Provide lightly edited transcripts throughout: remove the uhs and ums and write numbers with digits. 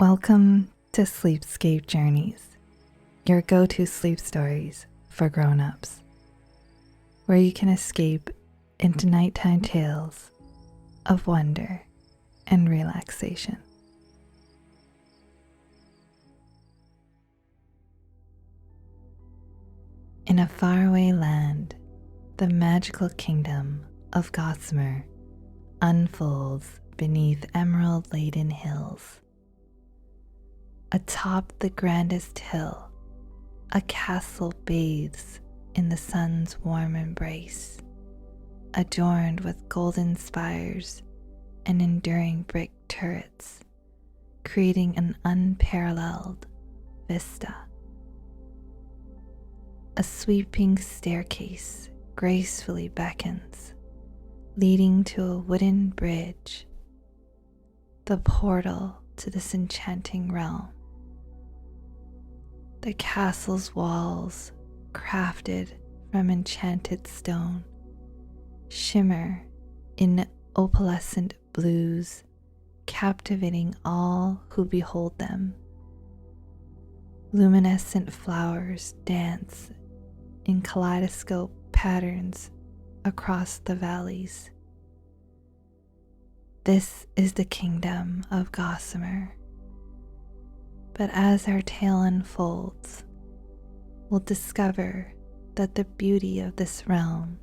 Welcome to Sleepscape Journeys, your go-to sleep stories for grown-ups, where you can escape into nighttime tales of wonder and relaxation. In a faraway land, the magical Kingdom of Gossamer unfolds beneath emerald-laden hills. Atop the grandest hill, a castle bathes in the sun's warm embrace, adorned with golden spires and enduring brick turrets, creating an unparalleled vista. A sweeping staircase gracefully beckons, leading to a wooden bridge, the portal to this enchanting realm. The castle's walls, crafted from enchanted stone, shimmer in opalescent blues, captivating all who behold them. Luminescent flowers dance in kaleidoscopic patterns across the valleys. This is the Kingdom of Gossamer. But as our tale unfolds, we'll discover that the beauty of this realm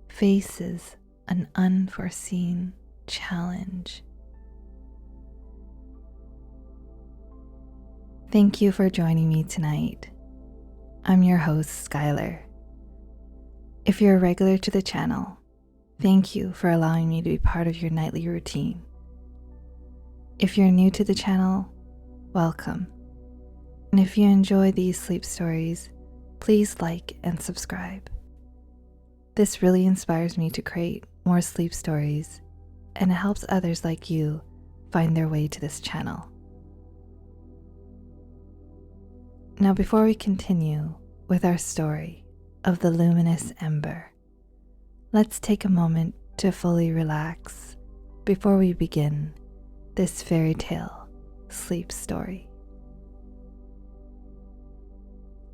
faces an unforeseen challenge. Thank you for joining me tonight. I'm your host, Skylar. If you're a regular to the channel, thank you for allowing me to be part of your nightly routine. If you're new to the channel, welcome. And if you enjoy these sleep stories, please like and subscribe. This really inspires me to create more sleep stories, and it helps others like you find their way to this channel. Now, before we continue with our story of the luminous Ember, let's take a moment to fully relax before we begin this fairy tale sleep story.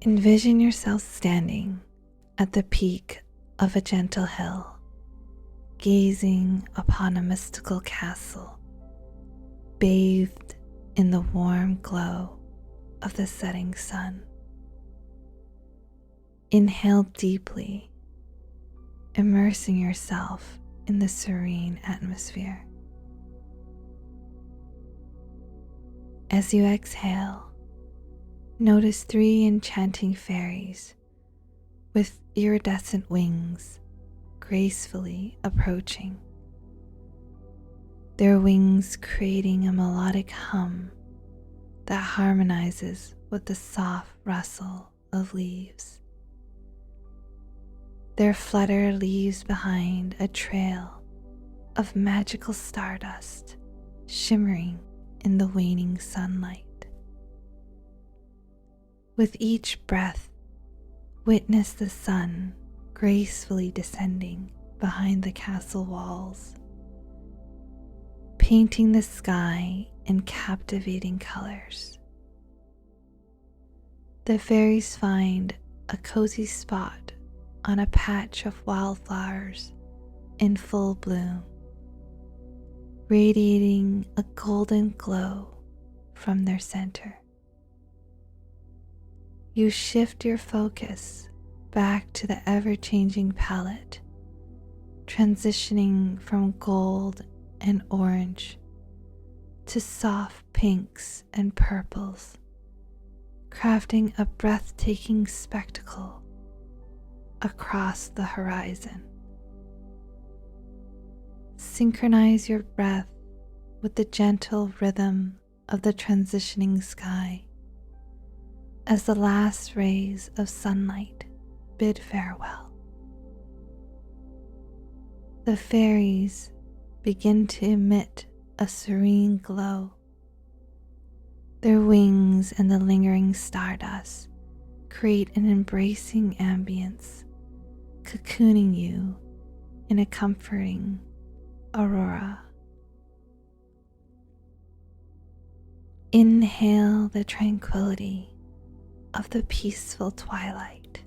Envision yourself standing at the peak of a gentle hill, gazing upon a mystical castle, bathed in the warm glow of the setting sun. Inhale deeply, immersing yourself in the serene atmosphere. As you exhale, notice 3 enchanting fairies with iridescent wings gracefully approaching, their wings creating a melodic hum that harmonizes with the soft rustle of leaves. Their flutter leaves behind a trail of magical stardust shimmering in the waning sunlight. With each breath, witness the sun gracefully descending behind the castle walls, painting the sky in captivating colors. The fairies find a cozy spot on a patch of wildflowers in full bloom, radiating a golden glow from their center. You shift your focus back to the ever-changing palette, transitioning from gold and orange to soft pinks and purples, crafting a breathtaking spectacle across the horizon. Synchronize your breath with the gentle rhythm of the transitioning sky as the last rays of sunlight bid farewell. The fairies begin to emit a serene glow. Their wings and the lingering stardust create an embracing ambience, cocooning you in a comforting aurora. Inhale the tranquility of the peaceful twilight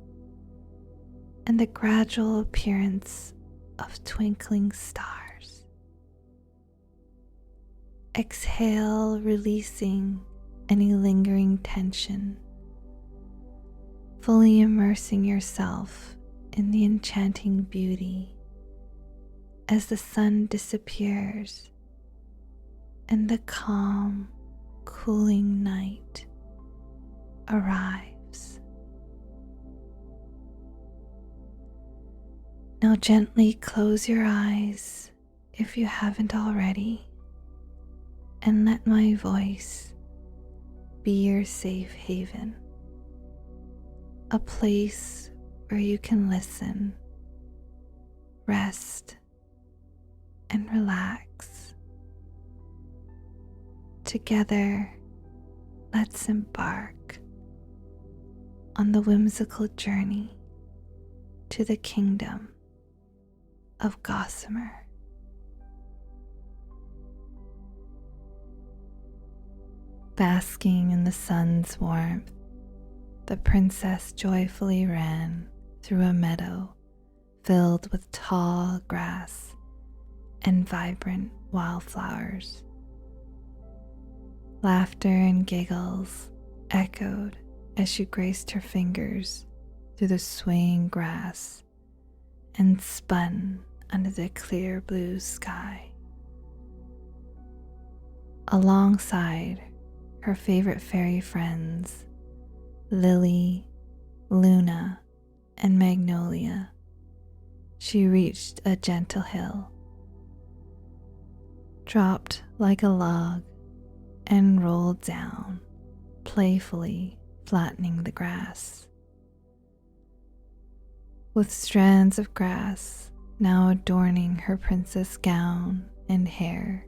and the gradual appearance of twinkling stars. Exhale, releasing any lingering tension, fully immersing yourself in the enchanting beauty as the sun disappears and the calm, cooling night arrives. Now gently close your eyes if you haven't already, and let my voice be your safe haven, a place where you can listen, rest, and relax. Together, let's embark on the whimsical journey to the Kingdom of Gossamer. Basking in the sun's warmth, the princess joyfully ran through a meadow filled with tall grass and vibrant wildflowers. Laughter and giggles echoed as she graced her fingers through the swaying grass and spun under the clear blue sky. Alongside her favorite fairy friends, Lily, Luna, and Magnolia, she reached a gentle hill, dropped like a log, and rolled down, playfully flattening the grass. With strands of grass now adorning her princess gown and hair,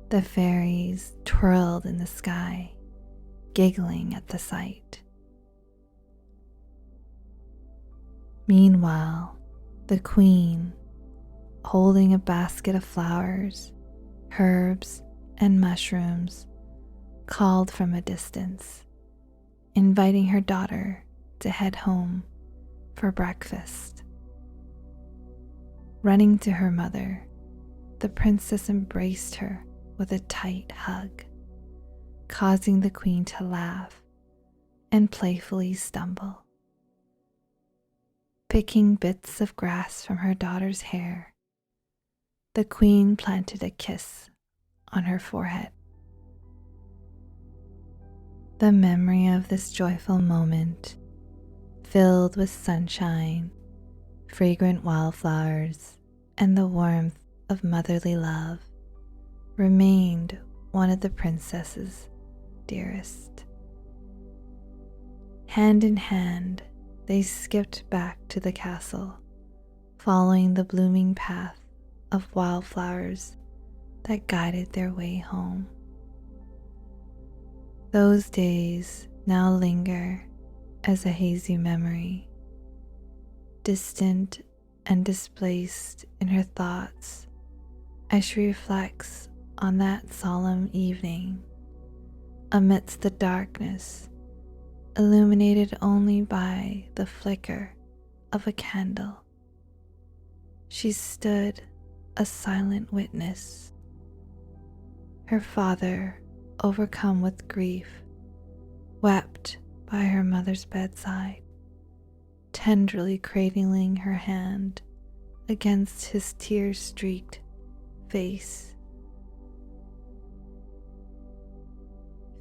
the fairies twirled in the sky, giggling at the sight. Meanwhile, the queen, holding a basket of flowers, herbs, and mushrooms, called from a distance, inviting her daughter to head home for breakfast. Running to her mother, the princess embraced her with a tight hug, causing the queen to laugh and playfully stumble. Picking bits of grass from her daughter's hair, the queen planted a kiss on her forehead. The memory of this joyful moment, filled with sunshine, fragrant wildflowers, and the warmth of motherly love, remained one of the princess's dearest. Hand in hand, they skipped back to the castle, following the blooming path of wildflowers that guided their way home. Those days now linger as a hazy memory, distant and displaced in her thoughts as she reflects on that solemn evening amidst the darkness, illuminated only by the flicker of a candle. She stood a silent witness. Her father, overcome with grief, wept by her mother's bedside, tenderly cradling her hand against his tear-streaked face.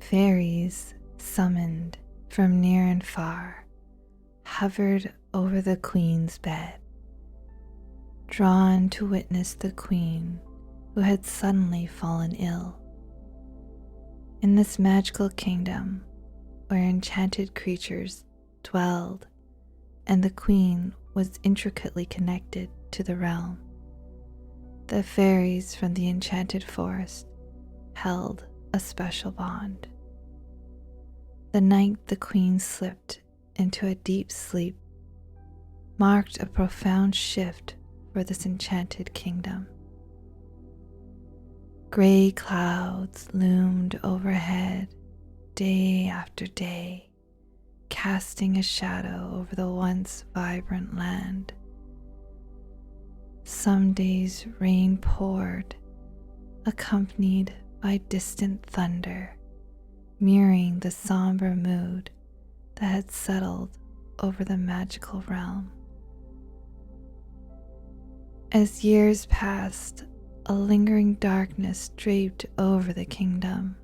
Fairies, summoned from near and far, hovered over the queen's bed, drawn to witness the queen who had suddenly fallen ill. In this magical kingdom where enchanted creatures dwelled and the queen was intricately connected to the realm, the fairies from the enchanted forest held a special bond. The night the queen slipped into a deep sleep marked a profound shift for this enchanted kingdom. Gray clouds loomed overhead day after day, casting a shadow over the once vibrant land. Some days rain poured, accompanied by distant thunder, mirroring the somber mood that had settled over the magical realm. As years passed, a lingering darkness draped over the kingdom.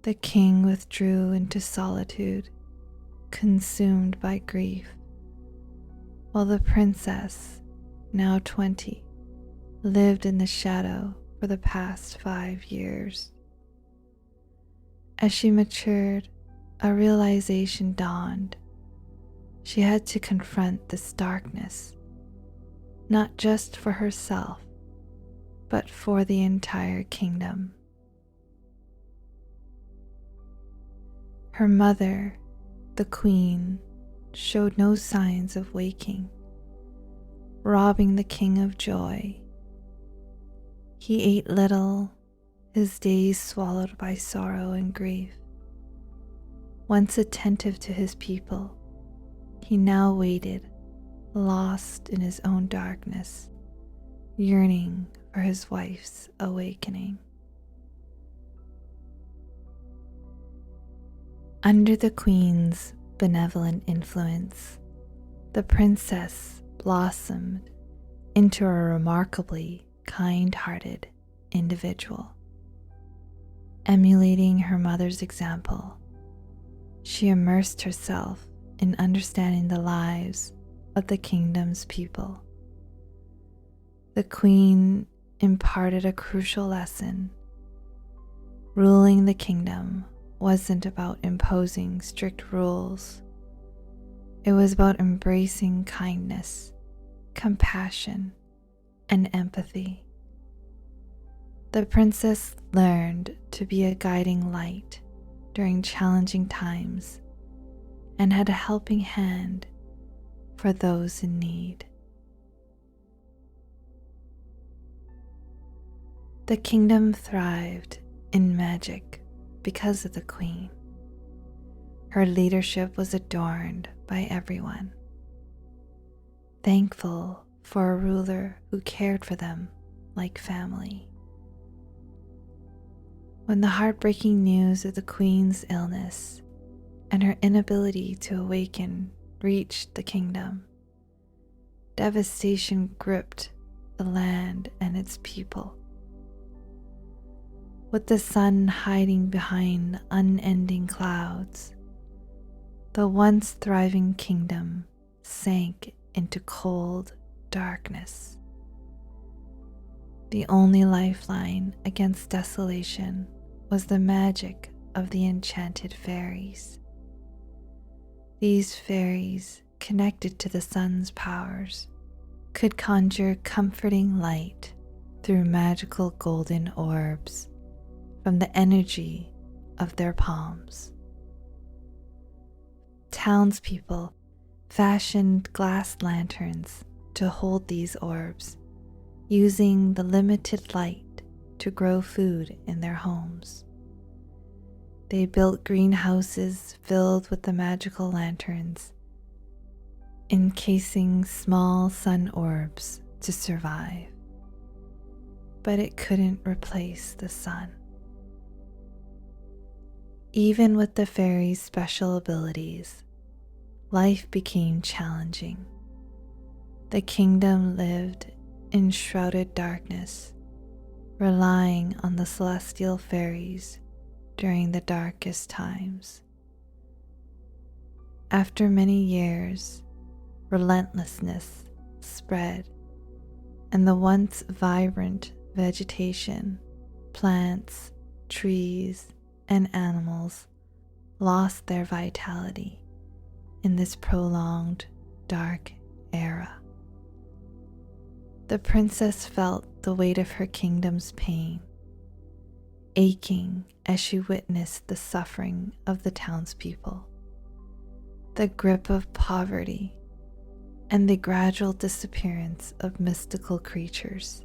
The king withdrew into solitude, consumed by grief, while the princess, now 20, lived in the shadow for the past 5 years. As she matured, a realization dawned. She had to confront this darkness, not just for herself, but for the entire kingdom. Her mother, the queen, showed no signs of waking, robbing the king of joy. He ate little, his days swallowed by sorrow and grief. Once attentive to his people, he now waited, lost in his own darkness, yearning for his wife's awakening. Under the queen's benevolent influence, the princess blossomed into a remarkably kind-hearted individual. Emulating her mother's example, she immersed herself in understanding the lives of the kingdom's people. The queen imparted a crucial lesson. Ruling the kingdom wasn't about imposing strict rules. It was about embracing kindness, compassion, and empathy. The princess learned to be a guiding light during challenging times and had a helping hand for those in need. The kingdom thrived in magic because of the queen. Her leadership was adorned by everyone, thankful for a ruler who cared for them like family. When the heartbreaking news of the queen's illness and her inability to awaken reached the kingdom, devastation gripped the land and its people. With the sun hiding behind unending clouds, the once thriving kingdom sank into cold darkness. The only lifeline against desolation was the magic of the enchanted fairies. These fairies, connected to the sun's powers, could conjure comforting light through magical golden orbs from the energy of their palms. Townspeople fashioned glass lanterns to hold these orbs, using the limited light to grow food in their homes. They built greenhouses filled with the magical lanterns, encasing small sun orbs to survive. But it couldn't replace the sun. Even with the fairies' special abilities, life became challenging. The kingdom lived in shrouded darkness, relying on the celestial fairies during the darkest times. After many years, relentlessness spread, and the once vibrant vegetation, plants, trees, and animals lost their vitality in this prolonged dark era. The princess felt the weight of her kingdom's pain, aching as she witnessed the suffering of the townspeople, the grip of poverty, and the gradual disappearance of mystical creatures.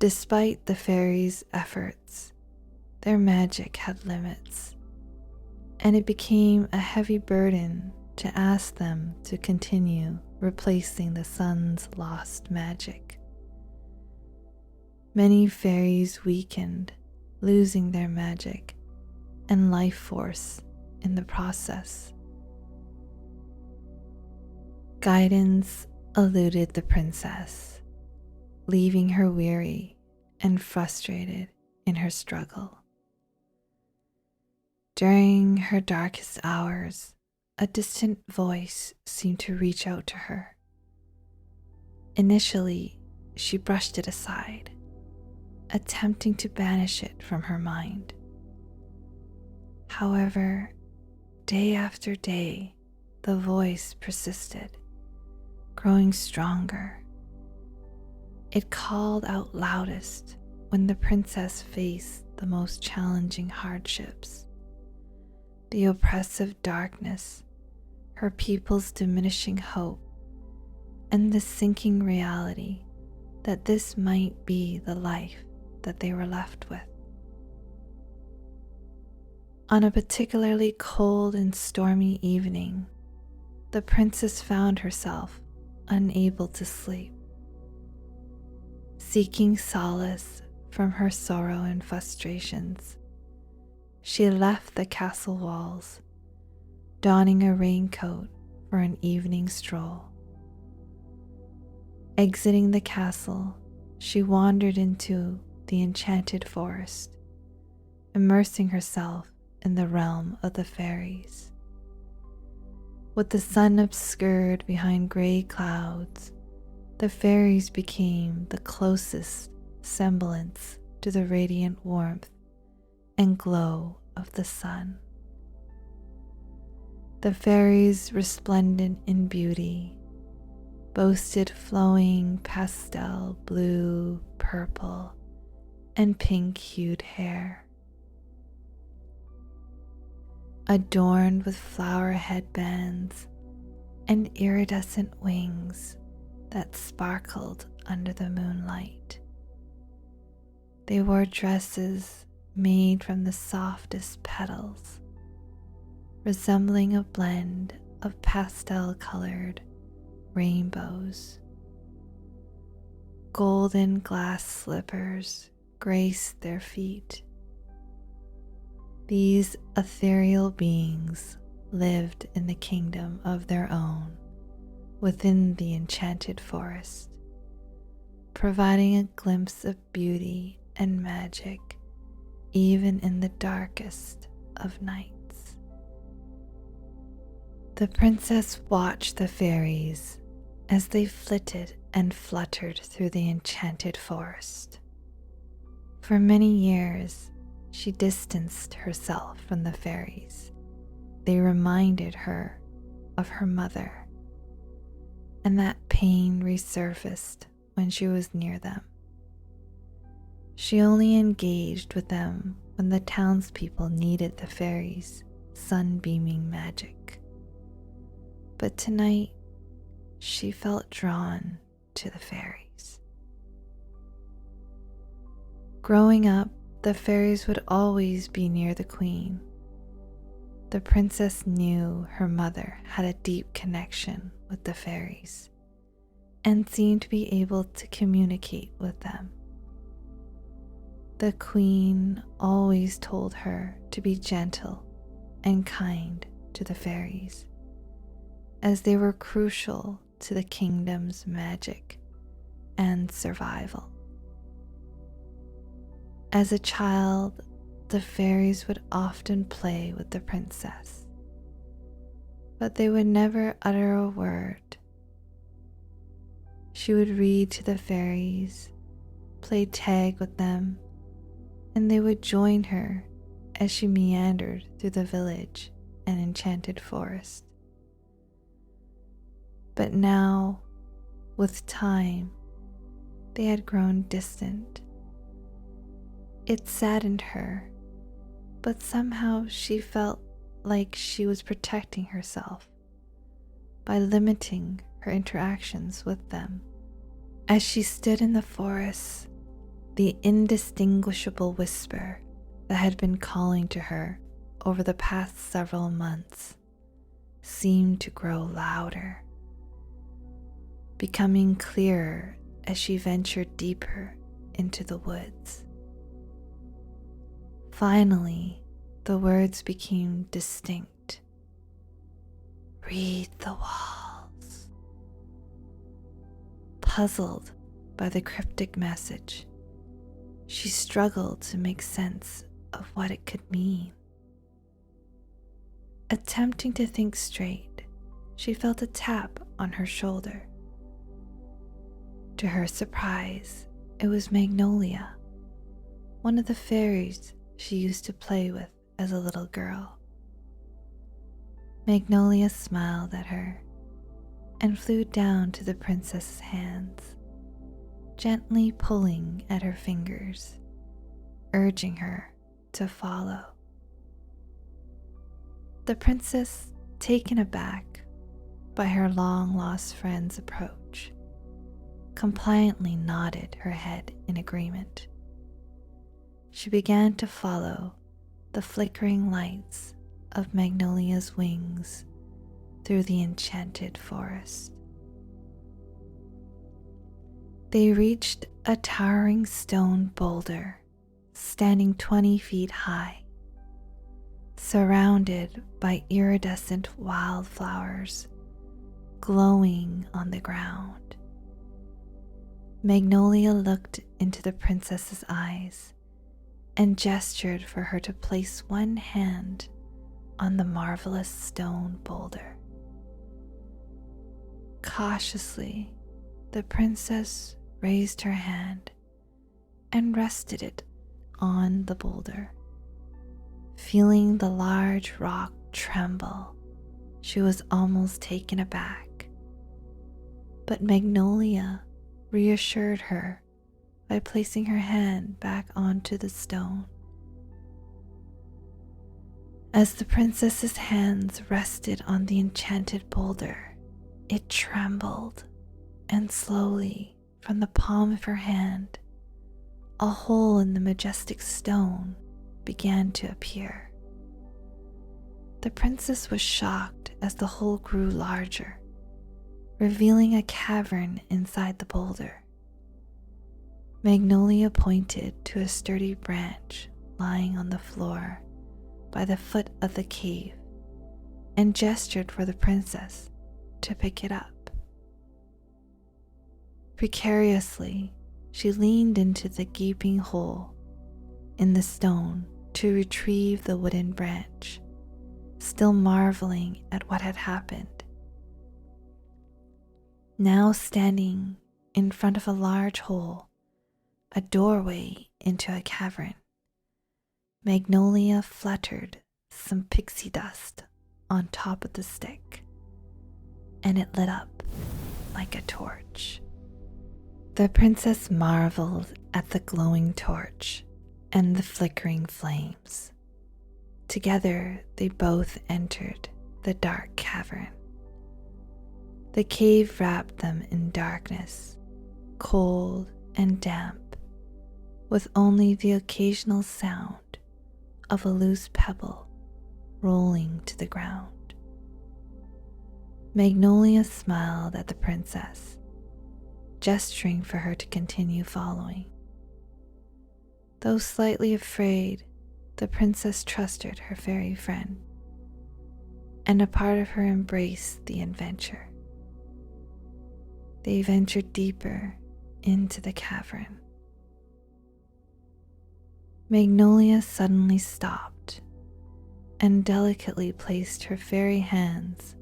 Despite the fairies' efforts, their magic had limits, and it became a heavy burden to ask them to continue replacing the sun's lost magic. Many fairies weakened, losing their magic and life force in the process. Guidance eluded the princess, leaving her weary and frustrated in her struggle. During her darkest hours, a distant voice seemed to reach out to her. Initially, she brushed it aside, attempting to banish it from her mind. However, day after day, the voice persisted, growing stronger. It called out loudest when the princess faced the most challenging hardships. The oppressive darkness, her people's diminishing hope, and the sinking reality that this might be the life that they were left with. On a particularly cold and stormy evening, the princess found herself unable to sleep. Seeking solace from her sorrow and frustrations, she left the castle walls, donning a raincoat for an evening stroll. Exiting the castle, she wandered into the enchanted forest, immersing herself in the realm of the fairies. With the sun obscured behind gray clouds, the fairies became the closest semblance to the radiant warmth and glow of the sun. The fairies, resplendent in beauty, boasted flowing pastel blue, purple, and pink-hued hair. Adorned with flower headbands and iridescent wings that sparkled under the moonlight. They wore dresses made from the softest petals, resembling a blend of pastel-colored rainbows. Golden glass slippers graced their feet. These ethereal beings lived in the kingdom of their own within the enchanted forest, providing a glimpse of beauty and magic even in the darkest of nights. The princess watched the fairies as they flitted and fluttered through the enchanted forest. For many years, she distanced herself from the fairies. They reminded her of her mother, and that pain resurfaced when she was near them. She only engaged with them when the townspeople needed the fairies' sunbeaming magic. But tonight, she felt drawn to the fairies. Growing up, the fairies would always be near the queen. The princess knew her mother had a deep connection with the fairies and seemed to be able to communicate with them. The queen always told her to be gentle and kind to the fairies, as they were crucial to the kingdom's magic and survival. As a child, the fairies would often play with the princess, but they would never utter a word. She would read to the fairies, play tag with them, and they would join her as she meandered through the village and enchanted forest. But now, with time, they had grown distant. It saddened her, but somehow she felt like she was protecting herself by limiting her interactions with them. As she stood in the forest, The indistinguishable whisper that had been calling to her over the past several months seemed to grow louder, becoming clearer as she ventured deeper into the woods. Finally, the words became distinct. "Read the walls." Puzzled by the cryptic message, she struggled to make sense of what it could mean. Attempting to think straight, she felt a tap on her shoulder. To her surprise, it was Magnolia, one of the fairies she used to play with as a little girl. Magnolia smiled at her and flew down to the princess's hands, gently pulling at her fingers, urging her to follow. The princess, taken aback by her long-lost friend's approach, compliantly nodded her head in agreement. She began to follow the flickering lights of Magnolia's wings through the enchanted forest. They reached a towering stone boulder standing 20 feet high, surrounded by iridescent wildflowers glowing on the ground. Magnolia looked into the princess's eyes and gestured for her to place one hand on the marvelous stone boulder. Cautiously, the princess raised her hand and rested it on the boulder. Feeling the large rock tremble, she was almost taken aback. But Magnolia reassured her by placing her hand back onto the stone. As the princess's hands rested on the enchanted boulder, it trembled, and slowly, from the palm of her hand, a hole in the majestic stone began to appear. The princess was shocked as the hole grew larger, revealing a cavern inside the boulder. Magnolia pointed to a sturdy branch lying on the floor by the foot of the cave and gestured for the princess to pick it up. Precariously, she leaned into the gaping hole in the stone to retrieve the wooden branch, still marveling at what had happened. Now standing in front of a large hole, a doorway into a cavern, Magnolia fluttered some pixie dust on top of the stick, and it lit up like a torch. The princess marveled at the glowing torch and the flickering flames. Together, they both entered the dark cavern. The cave wrapped them in darkness, cold and damp, with only the occasional sound of a loose pebble rolling to the ground. Magnolia smiled at the princess, gesturing for her to continue following. Though slightly afraid, the princess trusted her fairy friend, and a part of her embraced the adventure. They ventured deeper into the cavern. Magnolia suddenly stopped and delicately placed her fairy hands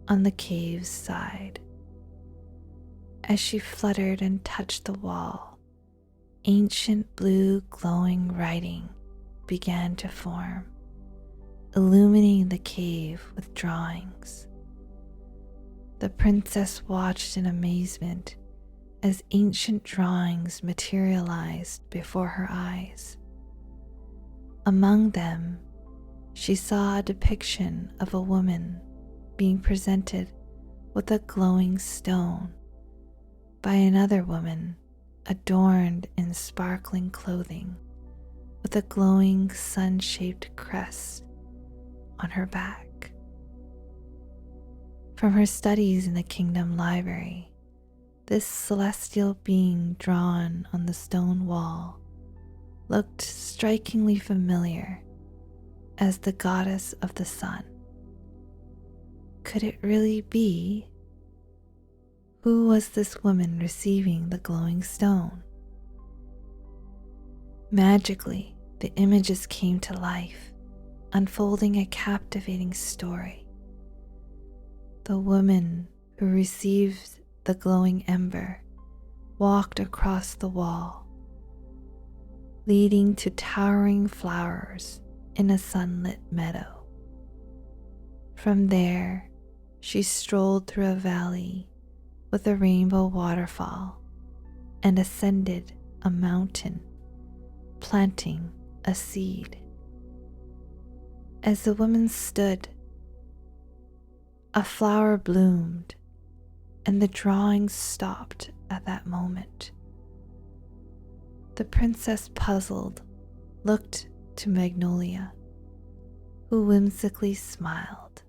on the cave's side. As she fluttered and touched the wall, ancient blue glowing writing began to form, illuminating the cave with drawings. The princess watched in amazement as ancient drawings materialized before her eyes. Among them, she saw a depiction of a woman being presented with a glowing stone by another woman adorned in sparkling clothing with a glowing sun-shaped crest on her back. From her studies in the Kingdom Library, this celestial being drawn on the stone wall looked strikingly familiar as the goddess of the sun. Could it really be? Who was this woman receiving the glowing stone? Magically, the images came to life, unfolding a captivating story. The woman who received the glowing ember walked across the wall, leading to towering flowers in a sunlit meadow. From there, she strolled through a valley with a rainbow waterfall and ascended a mountain, planting a seed. As the woman stood, a flower bloomed, and the drawing stopped at that moment. The princess, puzzled, looked to Magnolia, who whimsically smiled.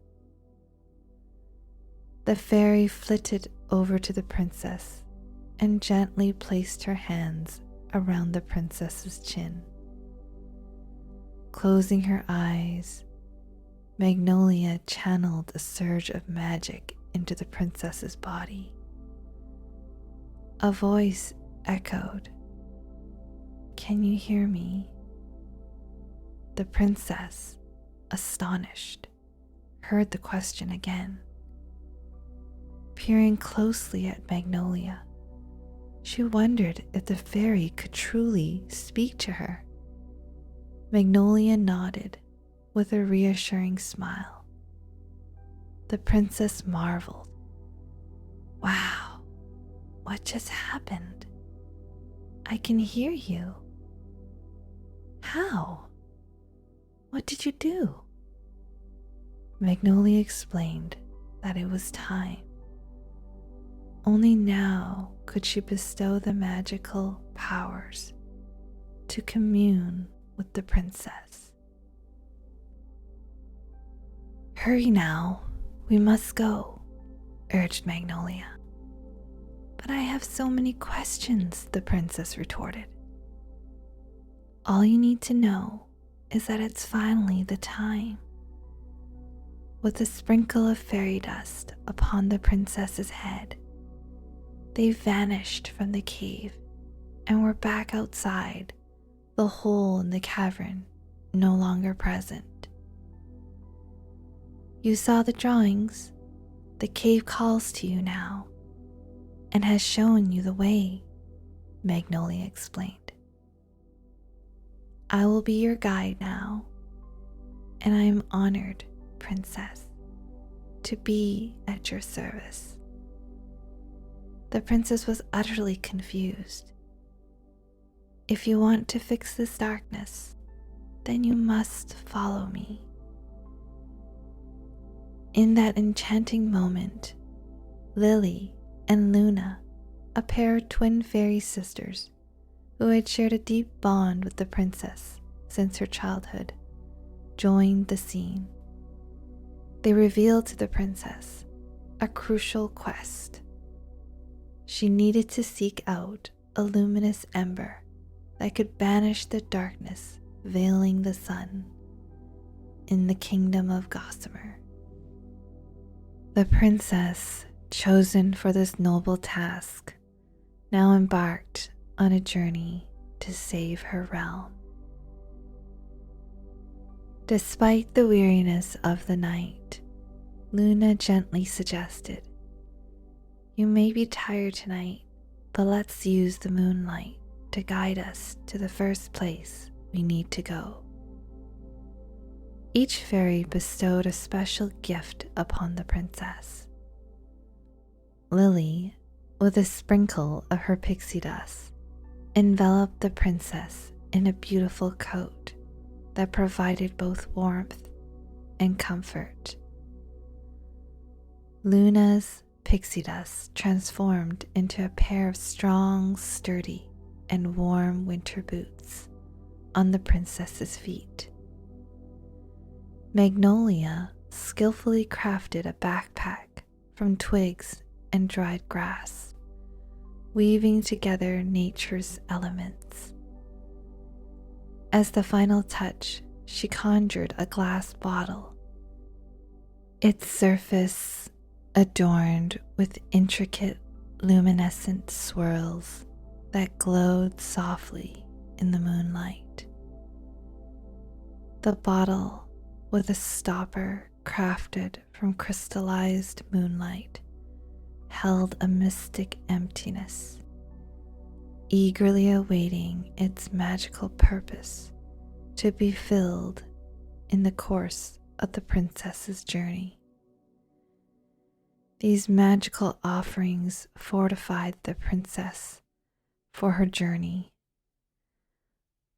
The fairy flitted over to the princess and gently placed her hands around the princess's chin. Closing her eyes, Magnolia channeled a surge of magic into the princess's body. A voice echoed, "Can you hear me?" The princess, astonished, heard the question again. Peering closely at Magnolia, she wondered if the fairy could truly speak to her. Magnolia nodded with a reassuring smile. The princess marveled. "Wow, what just happened? I can hear you. How? What did you do?" Magnolia explained that it was time. Only now could she bestow the magical powers to commune with the princess. "Hurry now, we must go," urged Magnolia. "But I have so many questions," the princess retorted. "All you need to know is that it's finally the time." With a sprinkle of fairy dust upon the princess's head, they vanished from the cave and were back outside, the hole in the cavern no longer present. "You saw the drawings. The cave calls to you now and has shown you the way," Magnolia explained. "I will be your guide now, and I am honored, Princess, to be at your service." The princess was utterly confused. "If you want to fix this darkness, then you must follow me." In that enchanting moment, Lily and Luna, a pair of twin fairy sisters who had shared a deep bond with the princess since her childhood, joined the scene. They revealed to the princess a crucial quest. She needed to seek out a luminous ember that could banish the darkness veiling the sun in the Kingdom of Gossamer. The princess, chosen for this noble task, now embarked on a journey to save her realm. Despite the weariness of the night, Luna gently suggested, "You may be tired tonight, but let's use the moonlight to guide us to the first place we need to go." Each fairy bestowed a special gift upon the princess. Lily, with a sprinkle of her pixie dust, enveloped the princess in a beautiful coat that provided both warmth and comfort. Luna's pixie dust transformed into a pair of strong, sturdy and warm winter boots on the princess's feet. Magnolia skillfully crafted a backpack from twigs and dried grass, weaving together nature's elements. As the final touch, she conjured a glass bottle, its surface adorned with intricate luminescent swirls that glowed softly in the moonlight. The bottle, with a stopper crafted from crystallized moonlight, held a mystic emptiness, eagerly awaiting its magical purpose to be filled in the course of the princess's journey. These magical offerings fortified the princess for her journey.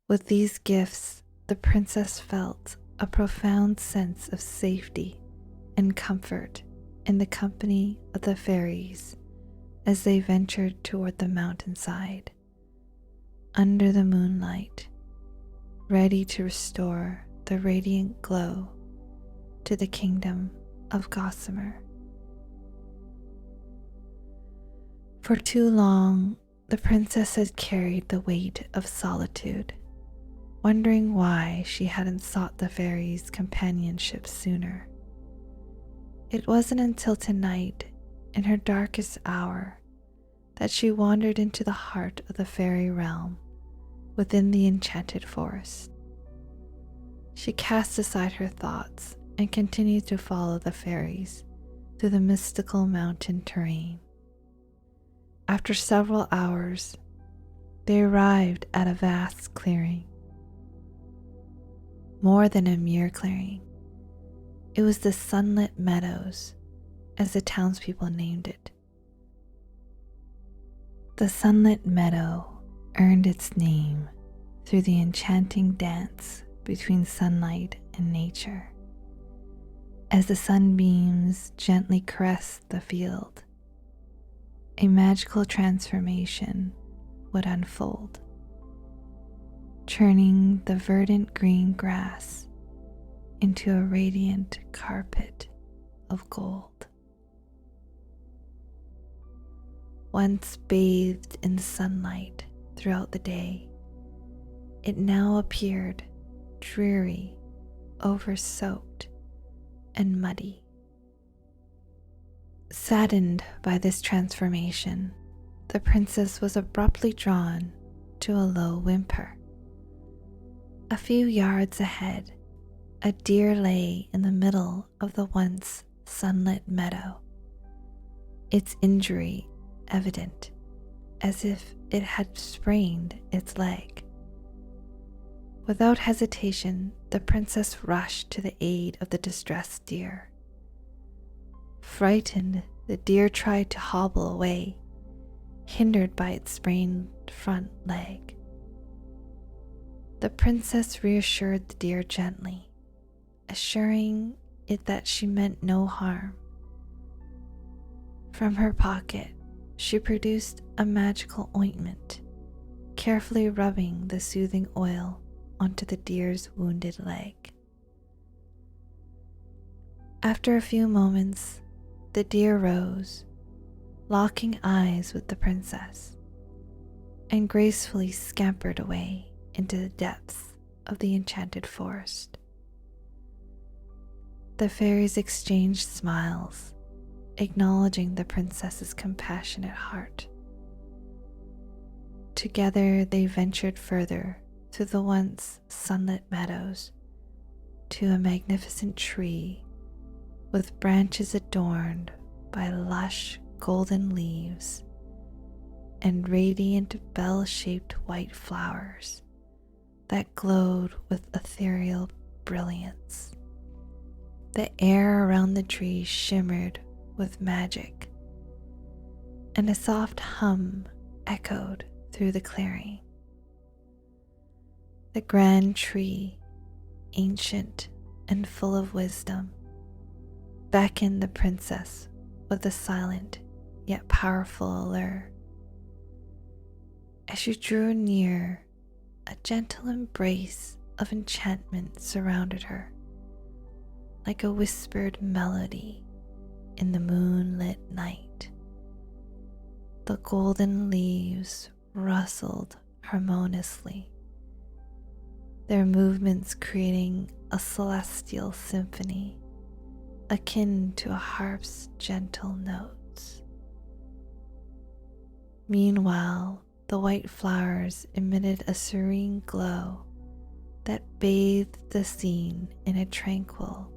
With these gifts, the princess felt a profound sense of safety and comfort in the company of the fairies as they ventured toward the mountainside, under the moonlight, ready to restore the radiant glow to the Kingdom of Gossamer. For too long, the princess had carried the weight of solitude, wondering why she hadn't sought the fairies' companionship sooner. It wasn't until tonight, in her darkest hour, that she wandered into the heart of the fairy realm within the enchanted forest. She cast aside her thoughts and continued to follow the fairies through the mystical mountain terrain. After several hours, they arrived at a vast clearing. More than a mere clearing, it was the sunlit meadows, as the townspeople named it. The sunlit meadow earned its name through the enchanting dance between sunlight and nature. As the sunbeams gently caressed the field, a magical transformation would unfold, turning the verdant green grass into a radiant carpet of gold. Once bathed in sunlight throughout the day, it now appeared dreary, over-soaked, and muddy. Saddened by this transformation, the princess was abruptly drawn to a low whimper. A few yards ahead, a deer lay in the middle of the once sunlit meadow, its injury evident, as if it had sprained its leg. Without hesitation, the princess rushed to the aid of the distressed deer. Frightened, the deer tried to hobble away, hindered by its sprained front leg. The princess reassured the deer gently, assuring it that she meant no harm. From her pocket, she produced a magical ointment, carefully rubbing the soothing oil onto the deer's wounded leg. After a few moments, the deer rose, locking eyes with the princess, and gracefully scampered away into the depths of the enchanted forest. The fairies exchanged smiles, acknowledging the princess's compassionate heart. Together they ventured further through the once sunlit meadows to a magnificent tree with branches adorned by lush golden leaves and radiant bell-shaped white flowers that glowed with ethereal brilliance. The air around the tree shimmered with magic, and a soft hum echoed through the clearing. The grand tree, ancient and full of wisdom, beckoned the princess with a silent yet powerful allure. As you drew near, a gentle embrace of enchantment surrounded her, like a whispered melody in the moonlit night. The golden leaves rustled harmoniously, their movements creating a celestial symphony akin to a harp's gentle notes. Meanwhile, the white flowers emitted a serene glow that bathed the scene in a tranquil,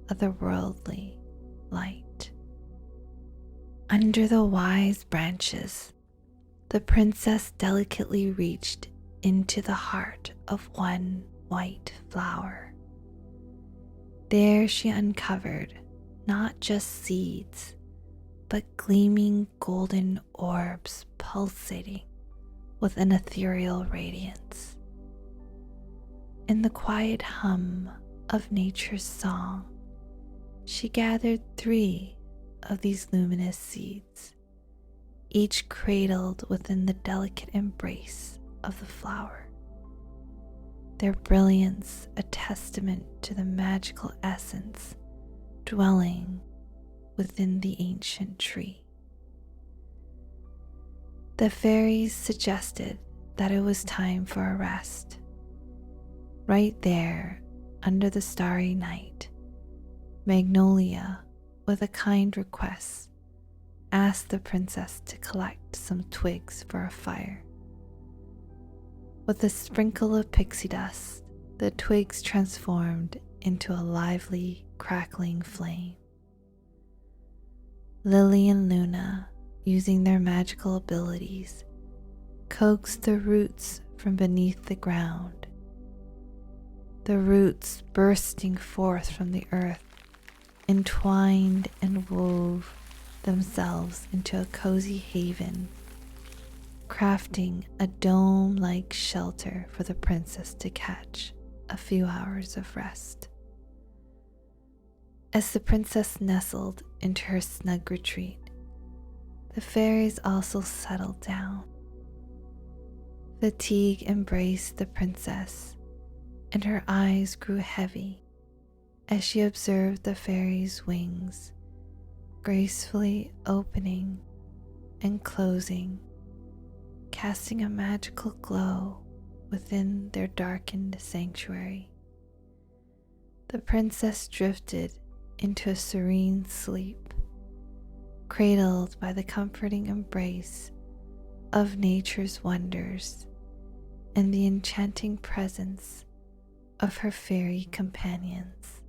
otherworldly light. Under the wise branches, the princess delicately reached into the heart of one white flower. There she uncovered not just seeds, but gleaming golden orbs pulsating with an ethereal radiance. In the quiet hum of nature's song, she gathered 3 of these luminous seeds, each cradled within the delicate embrace of the flower, their brilliance a testament to the magical essence dwelling within the ancient tree. The fairies suggested that it was time for a rest. Right there, under the starry night, Magnolia, with a kind request, asked the princess to collect some twigs for a fire. With a sprinkle of pixie dust, the twigs transformed into a lively, crackling flame. Lily and Luna, using their magical abilities, coaxed the roots from beneath the ground. The roots bursting forth from the earth entwined and wove themselves into a cozy haven, crafting a dome-like shelter for the princess to catch a few hours of rest. As the princess nestled into her snug retreat, the fairies also settled down. Fatigue embraced the princess, and her eyes grew heavy as she observed the fairies' wings gracefully opening and closing, casting a magical glow within their darkened sanctuary. The princess drifted into a serene sleep, cradled by the comforting embrace of nature's wonders and the enchanting presence of her fairy companions.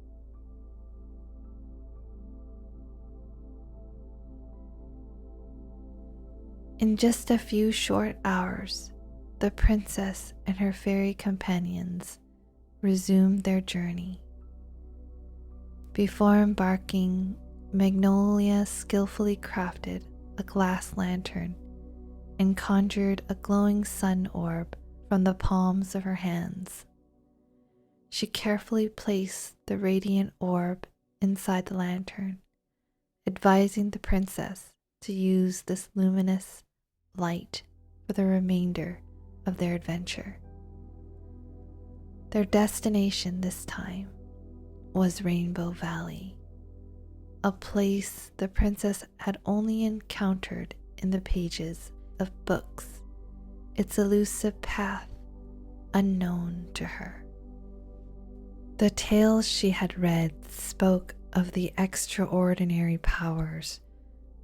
In just a few short hours, the princess and her fairy companions resumed their journey. Before embarking, Magnolia skillfully crafted a glass lantern and conjured a glowing sun orb from the palms of her hands. She carefully placed the radiant orb inside the lantern, advising the princess to use this luminous light for the remainder of their adventure. Their destination this time was Rainbow Valley, a place the princess had only encountered in the pages of books, its elusive path unknown to her. The tales she had read spoke of the extraordinary powers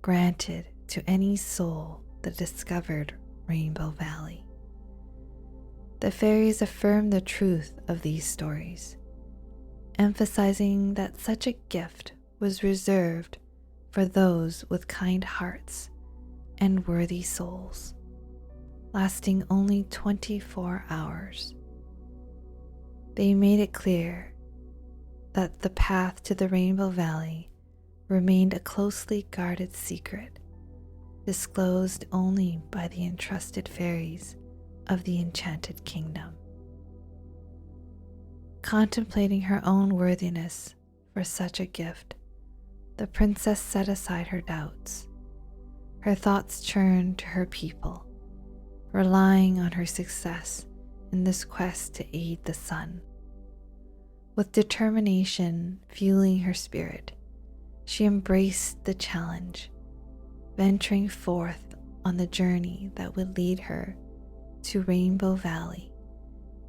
granted to any soul that discovered Rainbow Valley. The fairies affirmed the truth of these stories, emphasizing that such a gift was reserved for those with kind hearts and worthy souls, lasting only 24 hours. They made it clear that the path to the Rainbow Valley remained a closely guarded secret, disclosed only by the entrusted fairies of the Enchanted Kingdom. Contemplating her own worthiness for such a gift, the princess set aside her doubts. Her thoughts turned to her people, relying on her success in this quest to aid the sun. With determination fueling her spirit, she embraced the challenge, venturing forth on the journey that would lead her to Rainbow Valley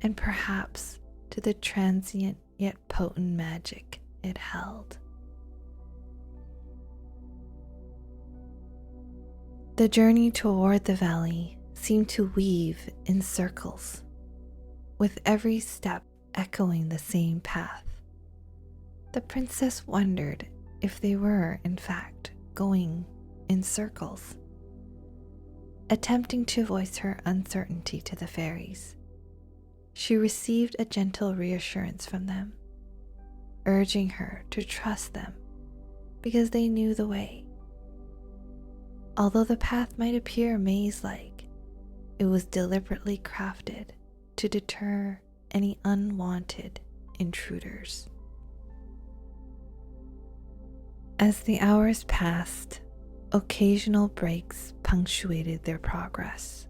and perhaps to the transient yet potent magic it held. The journey toward the valley seemed to weave in circles, with every step echoing the same path. The princess wondered if they were, in fact, going in circles. Attempting to voice her uncertainty to the fairies, she received a gentle reassurance from them, urging her to trust them because they knew the way. Although the path might appear maze-like, it was deliberately crafted to deter any unwanted intruders. As the hours passed, occasional breaks punctuated their progress.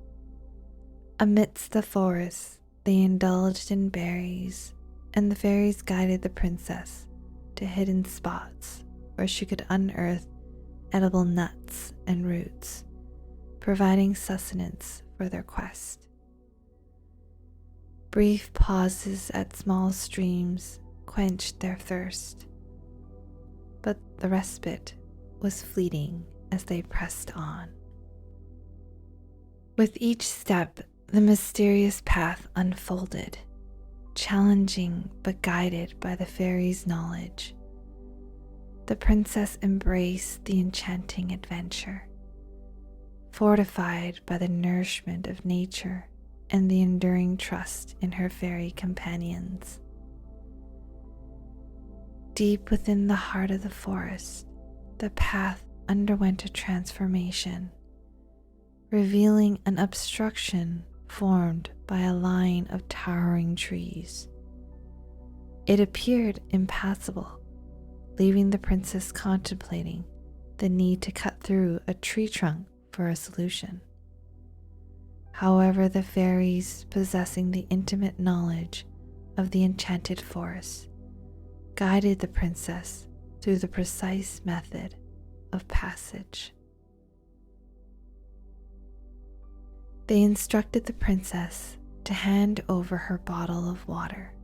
Amidst the forest, they indulged in berries, and the fairies guided the princess to hidden spots where she could unearth edible nuts and roots, providing sustenance for their quest. Brief pauses at small streams quenched their thirst, but the respite was fleeting as they pressed on. With each step, the mysterious path unfolded, challenging but guided by the fairies' knowledge. The princess embraced the enchanting adventure, fortified by the nourishment of nature and the enduring trust in her fairy companions. Deep within the heart of the forest, the path underwent a transformation, revealing an obstruction formed by a line of towering trees. It appeared impassable, leaving the princess contemplating the need to cut through a tree trunk for a solution. However, the fairies, possessing the intimate knowledge of the enchanted forest, guided the princess through the precise method of passage. They instructed the princess to hand over her bottle of water,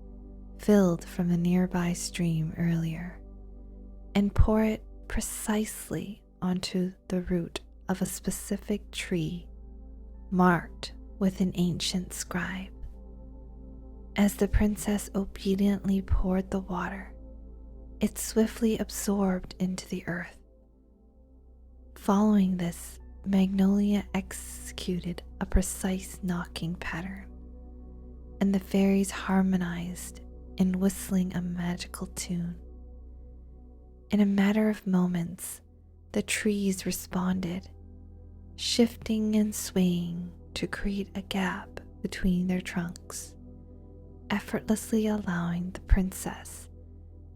filled from a nearby stream earlier, and pour it precisely onto the root of a specific tree marked with an ancient scribe. As the princess obediently poured the water, it swiftly absorbed into the earth. Following this, Magnolia executed a precise knocking pattern, and the fairies harmonized in whistling a magical tune. In a matter of moments, the trees responded, shifting and swaying to create a gap between their trunks, effortlessly allowing the princess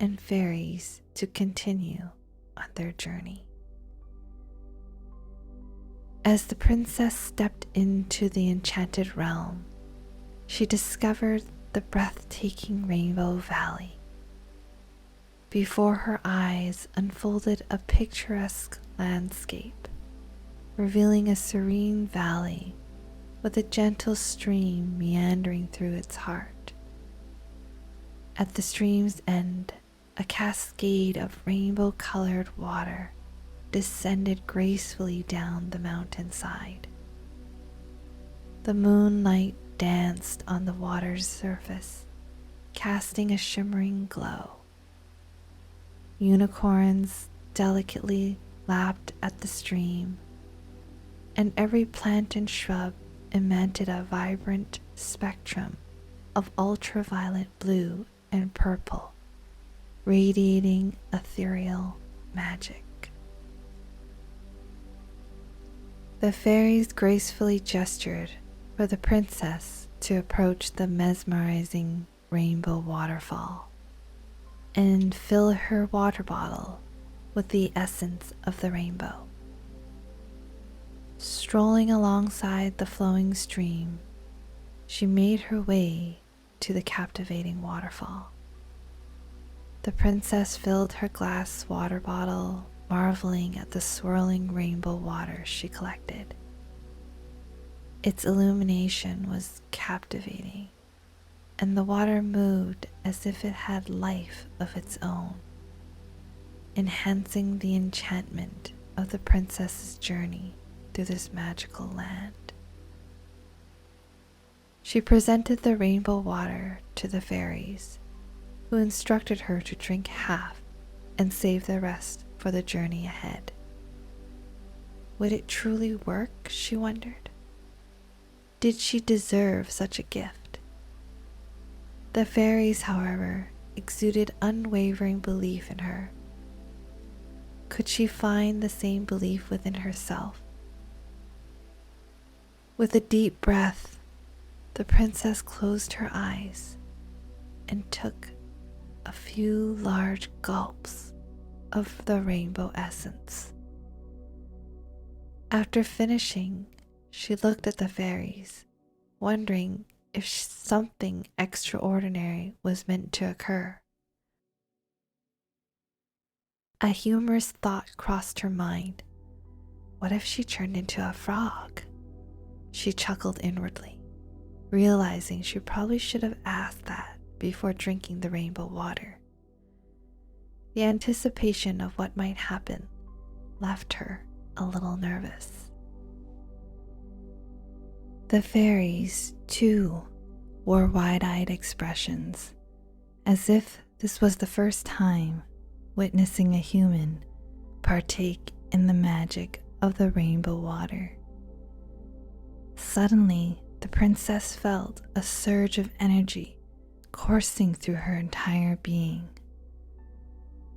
and fairies to continue on their journey. As the princess stepped into the enchanted realm, she discovered the breathtaking Rainbow Valley. Before her eyes unfolded a picturesque landscape, revealing a serene valley with a gentle stream meandering through its heart. At the stream's end, a cascade of rainbow-colored water descended gracefully down the mountainside. The moonlight danced on the water's surface, casting a shimmering glow. Unicorns delicately lapped at the stream, and every plant and shrub emitted a vibrant spectrum of ultraviolet blue and purple, radiating ethereal magic. The fairies gracefully gestured for the princess to approach the mesmerizing rainbow waterfall and fill her water bottle with the essence of the rainbow. Strolling alongside the flowing stream, she made her way to the captivating waterfall. The princess filled her glass water bottle, marveling at the swirling rainbow water she collected. Its illumination was captivating, and the water moved as if it had life of its own, enhancing the enchantment of the princess's journey through this magical land. She presented the rainbow water to the fairies, who instructed her to drink half and save the rest for the journey ahead. Would it truly work, she wondered? Did she deserve such a gift? The fairies, however, exuded unwavering belief in her. Could she find the same belief within herself? With a deep breath, the princess closed her eyes and took a few large gulps of the rainbow essence. After finishing, she looked at the fairies, wondering if something extraordinary was meant to occur. A humorous thought crossed her mind. What if she turned into a frog? She chuckled inwardly, realizing she probably should have asked that before drinking the rainbow water. The anticipation of what might happen left her a little nervous. The fairies, too, wore wide-eyed expressions, as if this was the first time witnessing a human partake in the magic of the rainbow water. Suddenly, the princess felt a surge of energy coursing through her entire being,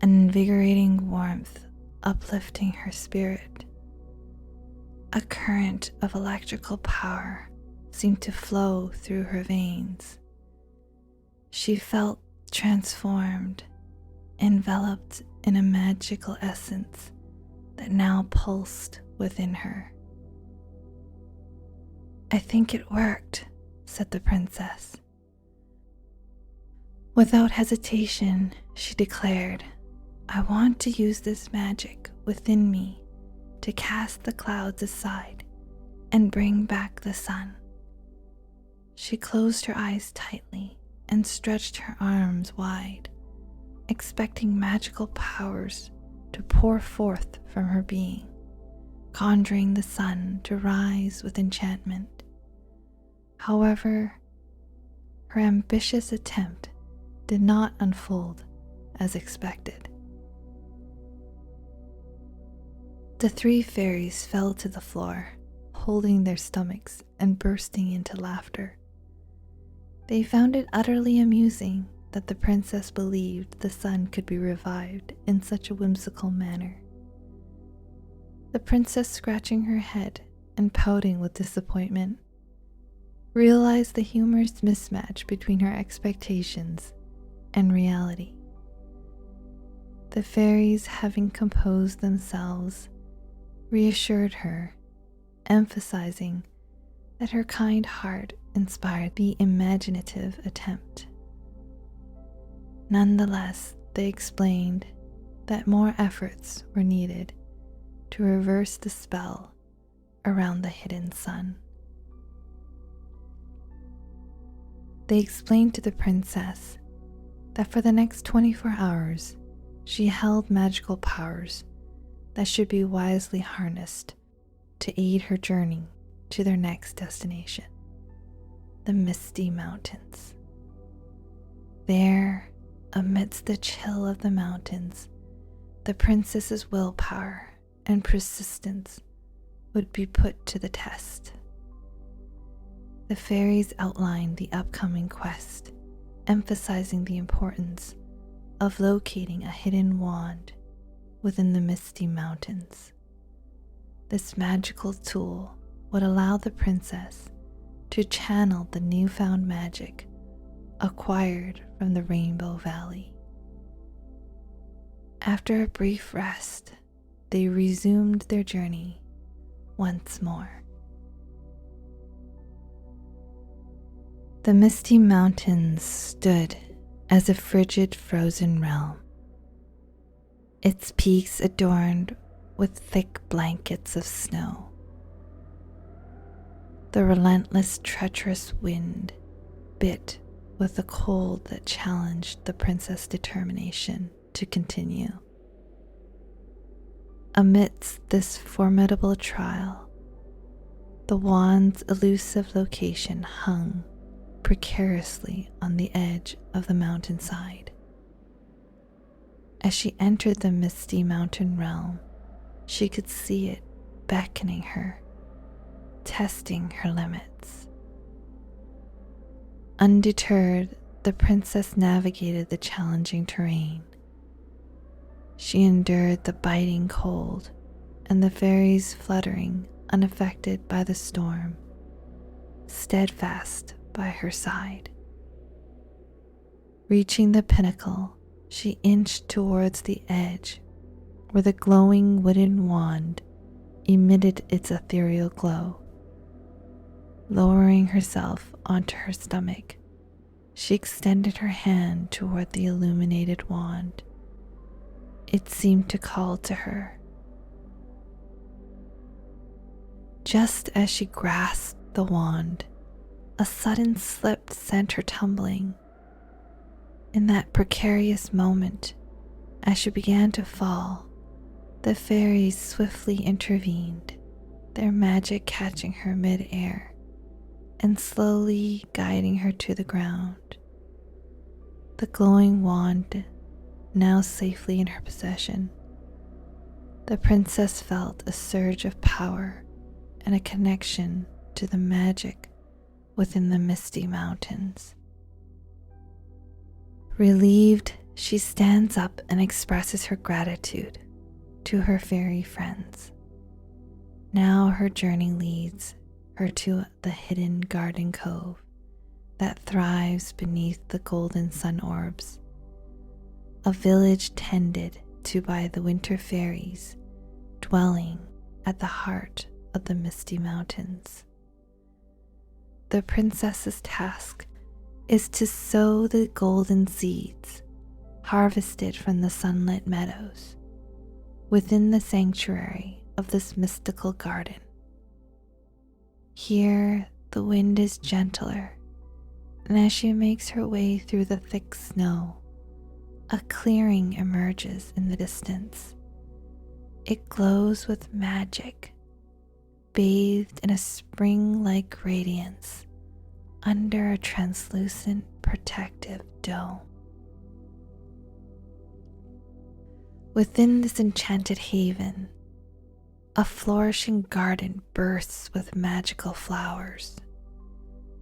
an invigorating warmth uplifting her spirit. A current of electrical power seemed to flow through her veins. She felt transformed, enveloped in a magical essence that now pulsed within her. "I think it worked," said the princess. Without hesitation, she declared, "I want to use this magic within me to cast the clouds aside and bring back the sun." She closed her eyes tightly and stretched her arms wide, expecting magical powers to pour forth from her being, conjuring the sun to rise with enchantment. However, her ambitious attempt did not unfold as expected. The three fairies fell to the floor, holding their stomachs and bursting into laughter. They found it utterly amusing that the princess believed the sun could be revived in such a whimsical manner. The princess, scratching her head and pouting with disappointment, realized the humorous mismatch between her expectations and reality. The fairies, having composed themselves, reassured her, emphasizing that her kind heart inspired the imaginative attempt. Nonetheless, they explained that more efforts were needed to reverse the spell around the hidden sun. They explained to the princess that for the next 24 hours, she held magical powers that should be wisely harnessed to aid her journey to their next destination, the Misty Mountains. There, amidst the chill of the mountains, the princess's willpower and persistence would be put to the test. The fairies outlined the upcoming quest, emphasizing the importance of locating a hidden wand within the Misty Mountains. This magical tool would allow the princess to channel the newfound magic acquired from the Rainbow Valley. After a brief rest, they resumed their journey, once more. The misty mountains stood as a frigid frozen realm, its peaks adorned with thick blankets of snow. The relentless, treacherous wind bit with a cold that challenged the princess' determination to continue. Amidst this formidable trial, the wand's elusive location hung precariously on the edge of the mountainside. As she entered the misty mountain realm, she could see it beckoning her, testing her limits. Undeterred, the princess navigated the challenging terrain. She endured the biting cold and the fairies fluttering unaffected by the storm, steadfast by her side. Reaching the pinnacle, she inched towards the edge where the glowing wooden wand emitted its ethereal glow. Lowering herself onto her stomach, she extended her hand toward the illuminated wand. It seemed to call to her. Just as she grasped the wand, a sudden slip sent her tumbling. In that precarious moment, as she began to fall, the fairies swiftly intervened, their magic catching her mid-air and slowly guiding her to the ground. The glowing wand now safely in her possession, the princess felt a surge of power and a connection to the magic within the misty mountains. Relieved, she stands up and expresses her gratitude to her fairy friends. Now her journey leads her to the hidden garden cove that thrives beneath the golden sun orbs, a village tended to by the winter fairies dwelling at the heart of the misty mountains. The princess's task is to sow the golden seeds harvested from the sunlit meadows within the sanctuary of this mystical garden. Here the wind is gentler, and as she makes her way through the thick snow, a clearing emerges in the distance. It glows with magic, bathed in a spring-like radiance under a translucent protective dome. Within this enchanted haven, a flourishing garden bursts with magical flowers.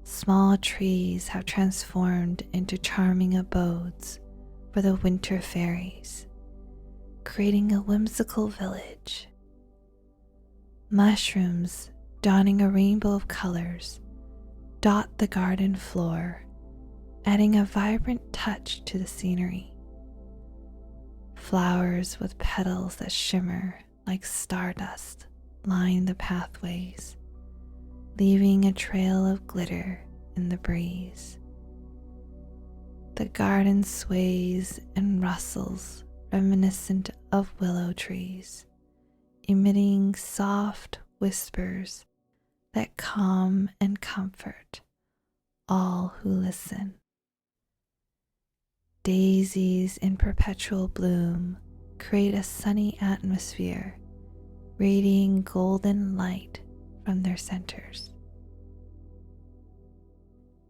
Small trees have transformed into charming abodes for the winter fairies, creating a whimsical village. Mushrooms, donning a rainbow of colors, dot the garden floor, adding a vibrant touch to the scenery. Flowers with petals that shimmer like stardust line the pathways, leaving a trail of glitter in the breeze. The garden sways and rustles reminiscent of willow trees, emitting soft whispers that calm and comfort all who listen. Daisies in perpetual bloom create a sunny atmosphere, radiating golden light from their centers.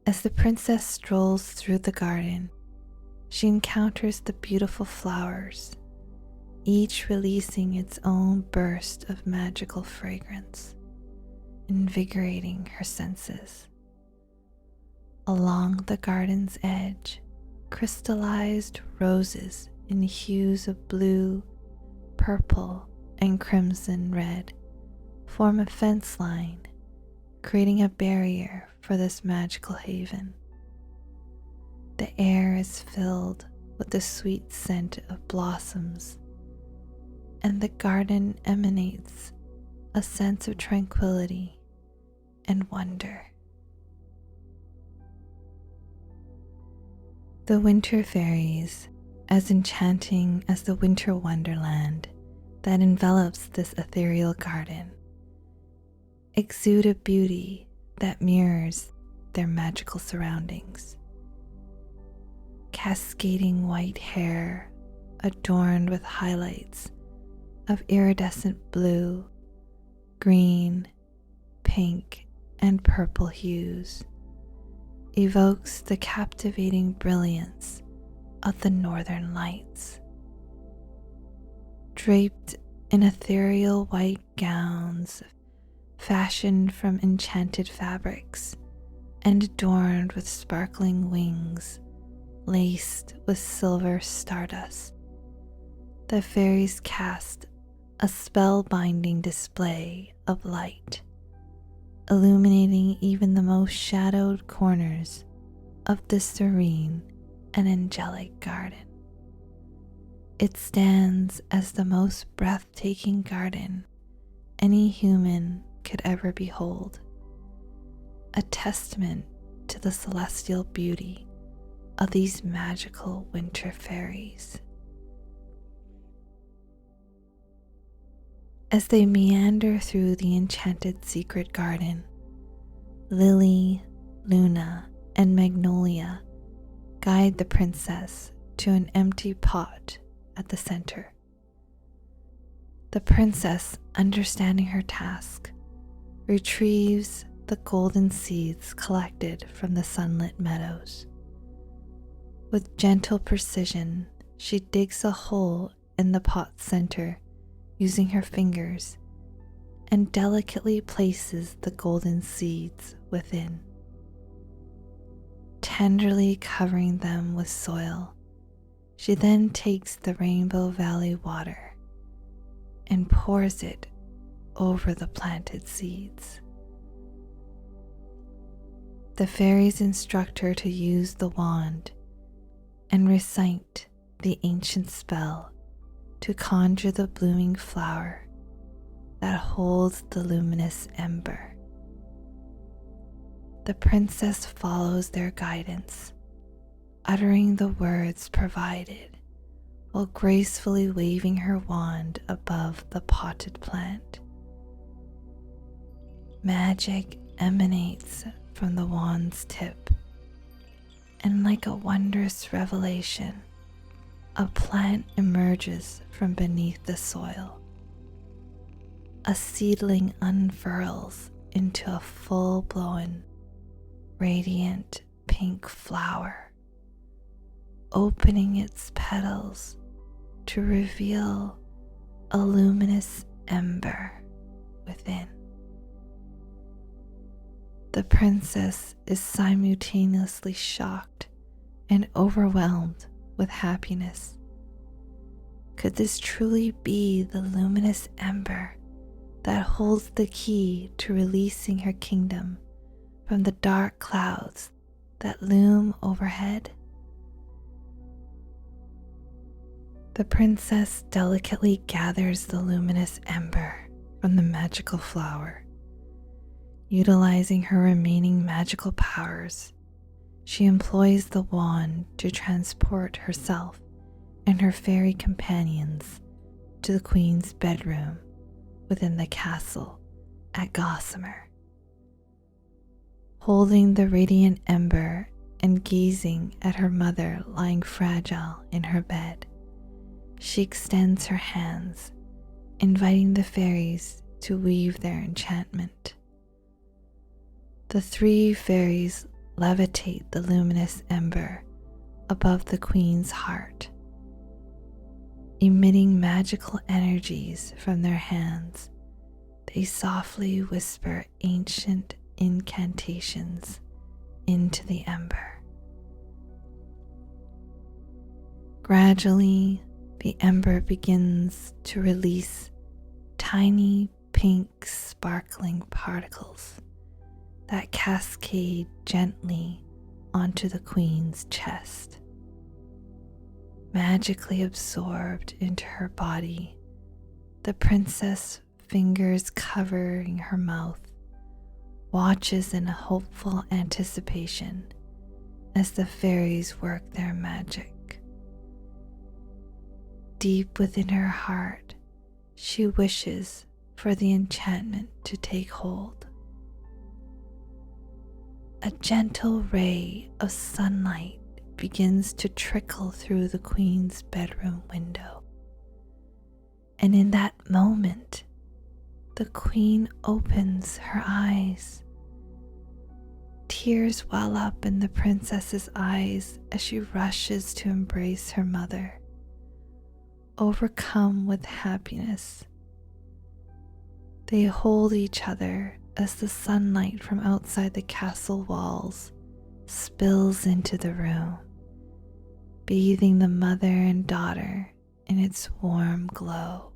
As the princess strolls through the garden, she encounters the beautiful flowers, each releasing its own burst of magical fragrance, invigorating her senses. Along the garden's edge, crystallized roses in hues of blue, purple, and crimson red form a fence line, creating a barrier for this magical haven. The air is filled with the sweet scent of blossoms, and the garden emanates a sense of tranquility and wonder. The winter fairies, as enchanting as the winter wonderland that envelops this ethereal garden, exude a beauty that mirrors their magical surroundings. Cascading white hair adorned with highlights of iridescent blue, green, pink, and purple hues evokes the captivating brilliance of the northern lights. Draped in ethereal white gowns fashioned from enchanted fabrics and adorned with sparkling wings laced with silver stardust, the fairies cast a spellbinding display of light, illuminating even the most shadowed corners of this serene and angelic garden. It stands as the most breathtaking garden any human could ever behold, a testament to the celestial beauty of these magical winter fairies. As they meander through the enchanted secret garden, Lily, Luna, and Magnolia guide the princess to an empty pot at the center. The princess, understanding her task, retrieves the golden seeds collected from the sunlit meadows. With gentle precision, she digs a hole in the pot's center using her fingers and delicately places the golden seeds within. Tenderly covering them with soil, she then takes the Rainbow Valley water and pours it over the planted seeds. The fairies instruct her to use the wand and recite the ancient spell to conjure the blooming flower that holds the luminous ember. The princess follows their guidance, uttering the words provided while gracefully waving her wand above the potted plant. Magic emanates from the wand's tip, and like a wondrous revelation, a plant emerges from beneath the soil. A seedling unfurls into a full-blown, radiant pink flower, opening its petals to reveal a luminous ember within. The princess is simultaneously shocked and overwhelmed with happiness. Could this truly be the luminous ember that holds the key to releasing her kingdom from the dark clouds that loom overhead? The princess delicately gathers the luminous ember from the magical flower. Utilizing her remaining magical powers, she employs the wand to transport herself and her fairy companions to the queen's bedroom within the castle at Gossamer. Holding the radiant ember and gazing at her mother lying fragile in her bed, she extends her hands, inviting the fairies to weave their enchantment. The three fairies levitate the luminous ember above the queen's heart. Emitting magical energies from their hands, they softly whisper ancient incantations into the ember. Gradually, the ember begins to release tiny pink sparkling particles that cascade gently onto the queen's chest. Magically absorbed into her body, the princess fingers covering her mouth, watches in hopeful anticipation as the fairies work their magic. Deep within her heart, she wishes for the enchantment to take hold. A gentle ray of sunlight begins to trickle through the queen's bedroom window. And in that moment, the queen opens her eyes. Tears well up in the princess's eyes as she rushes to embrace her mother, overcome with happiness. They hold each other as the sunlight from outside the castle walls spills into the room, bathing the mother and daughter in its warm glow.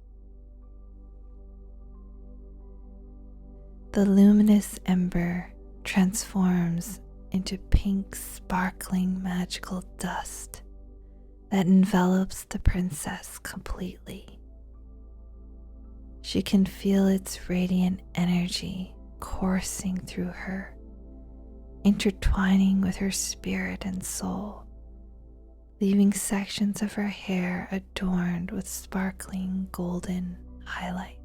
The luminous ember transforms into pink, sparkling, magical dust that envelops the princess completely. She can feel its radiant energy coursing through her, intertwining with her spirit and soul, leaving sections of her hair adorned with sparkling golden highlights.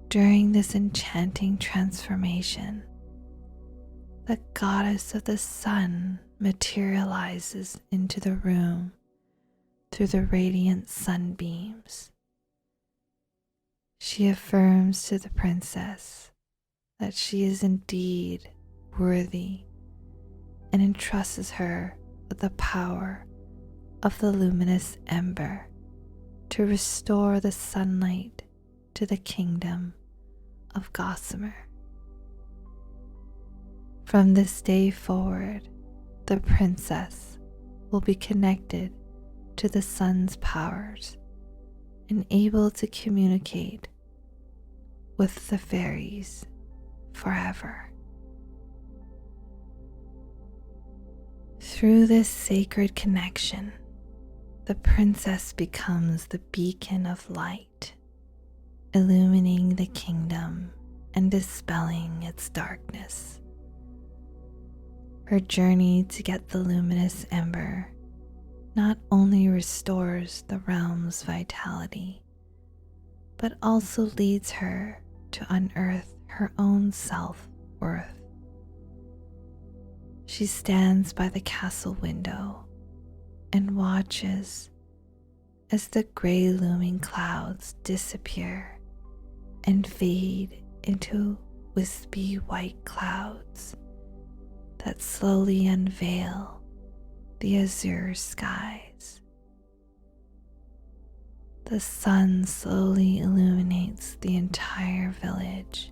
During this enchanting transformation, the goddess of the sun materializes into the room through the radiant sunbeams. She affirms to the princess that she is indeed worthy and entrusts her with the power of the luminous ember to restore the sunlight to the Kingdom of Gossamer. From this day forward, the princess will be connected to the sun's powers and able to communicate with the fairies forever. Through this sacred connection, the princess becomes the beacon of light, illumining the kingdom and dispelling its darkness. Her journey to get the luminous ember not only restores the realm's vitality, but also leads her to unearth her own self-worth. She stands by the castle window and watches as the gray looming clouds disappear and fade into wispy white clouds that slowly unveil the azure skies. The sun slowly illuminates the entire village,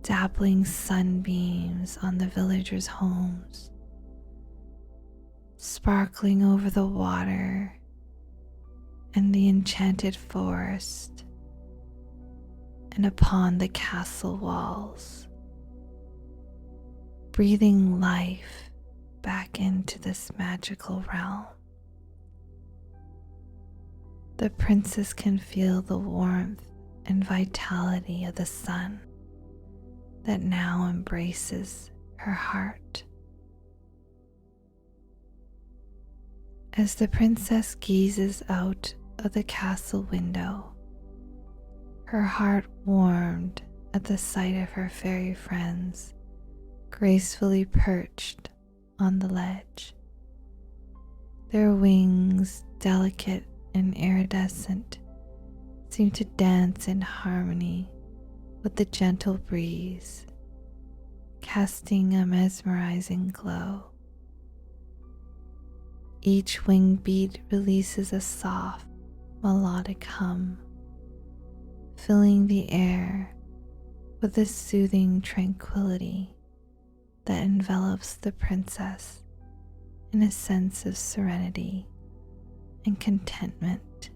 dappling sunbeams on the villagers' homes, sparkling over the water and the enchanted forest, and upon the castle walls, breathing life back into this magical realm. The princess can feel the warmth and vitality of the sun that now embraces her heart. As the princess gazes out of the castle window, her heart warmed at the sight of her fairy friends gracefully perched on the ledge. Their wings, delicate and iridescent, seem to dance in harmony with the gentle breeze, casting a mesmerizing glow. Each wing beat releases a soft, melodic hum, filling the air with a soothing tranquility that envelops the princess in a sense of serenity and contentment.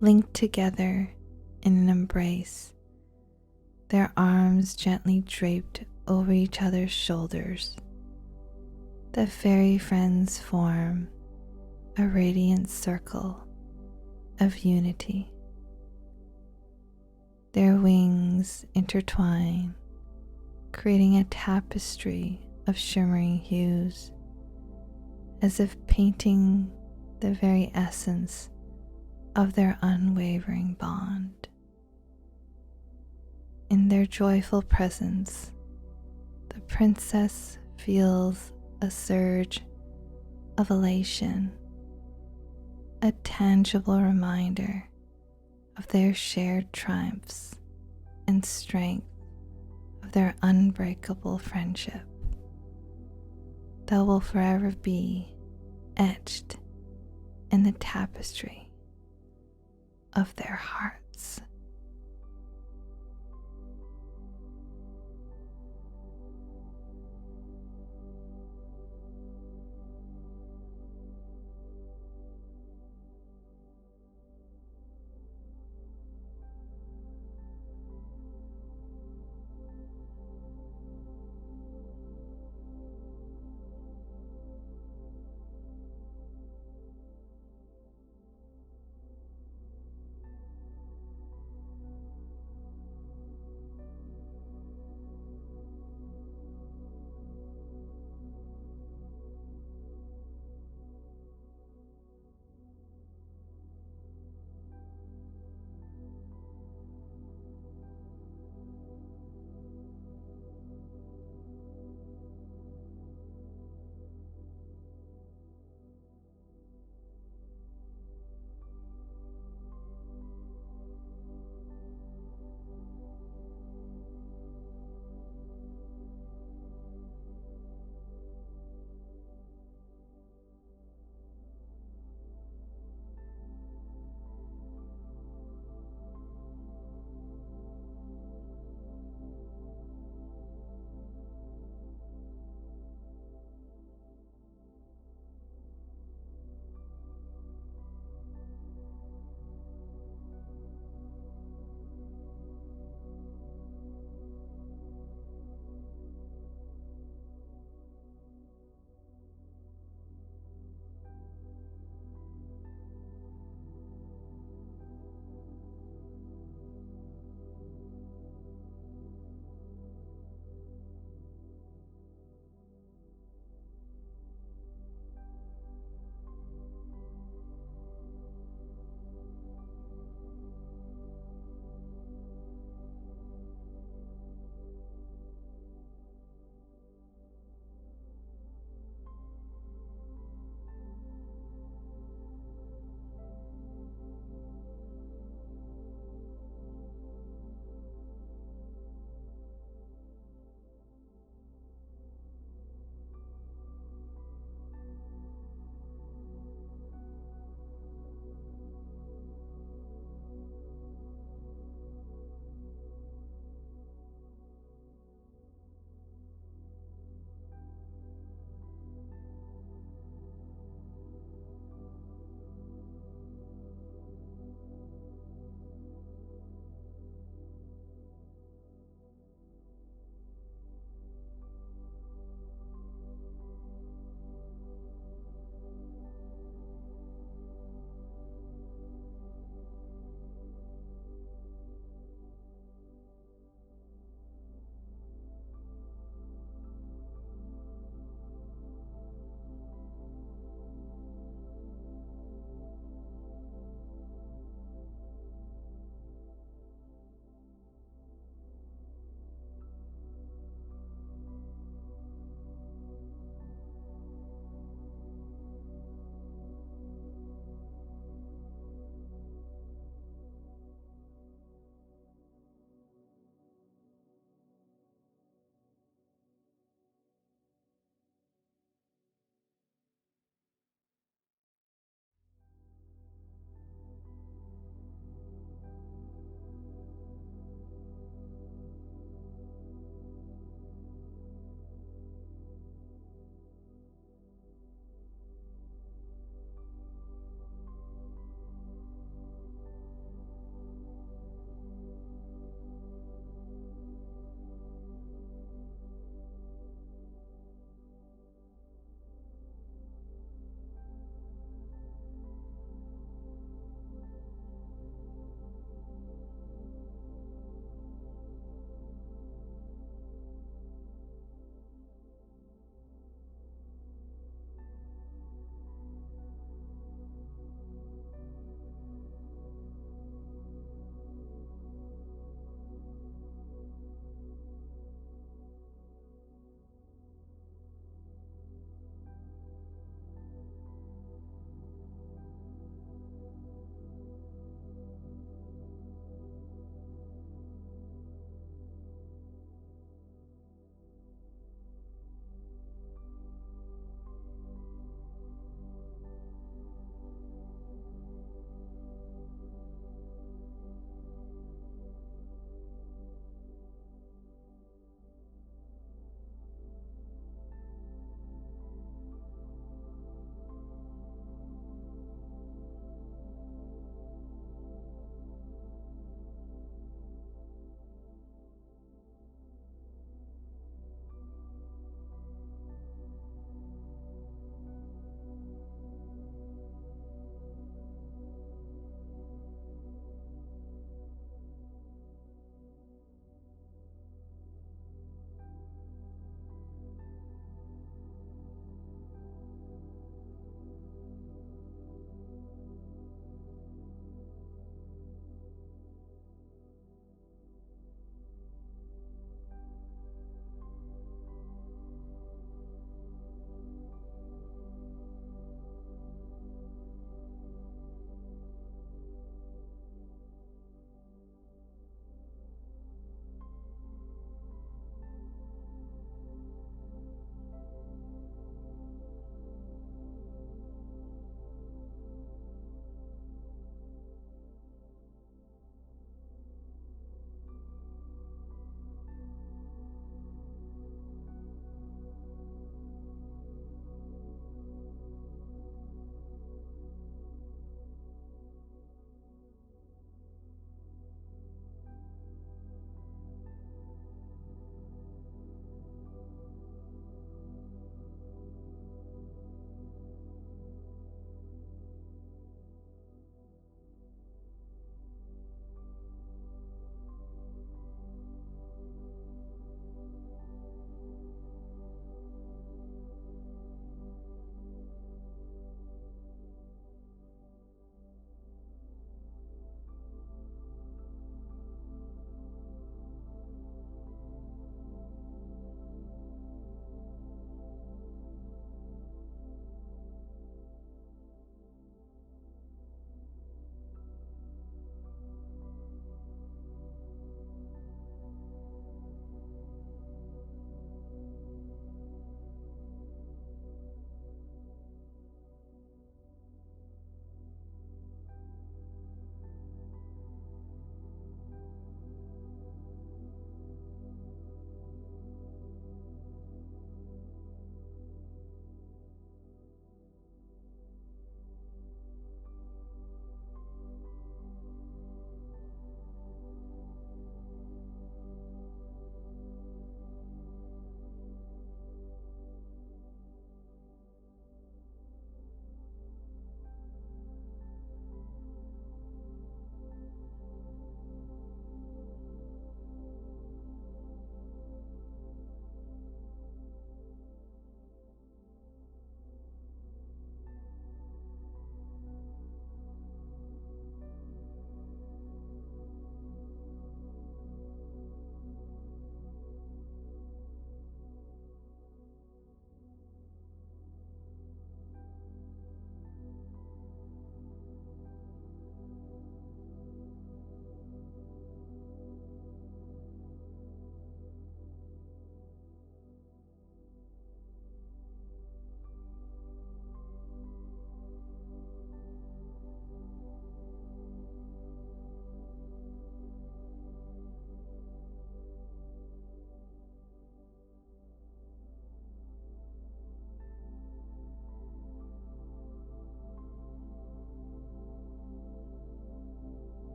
Linked together in an embrace, their arms gently draped over each other's shoulders, the fairy friends form a radiant circle of unity. Their wings intertwine, creating a tapestry of shimmering hues, as if painting the very essence of their unwavering bond. In their joyful presence, the princess feels a surge of elation, a tangible reminder of their shared triumphs and strength of their unbreakable friendship that will forever be etched in the tapestry of their hearts.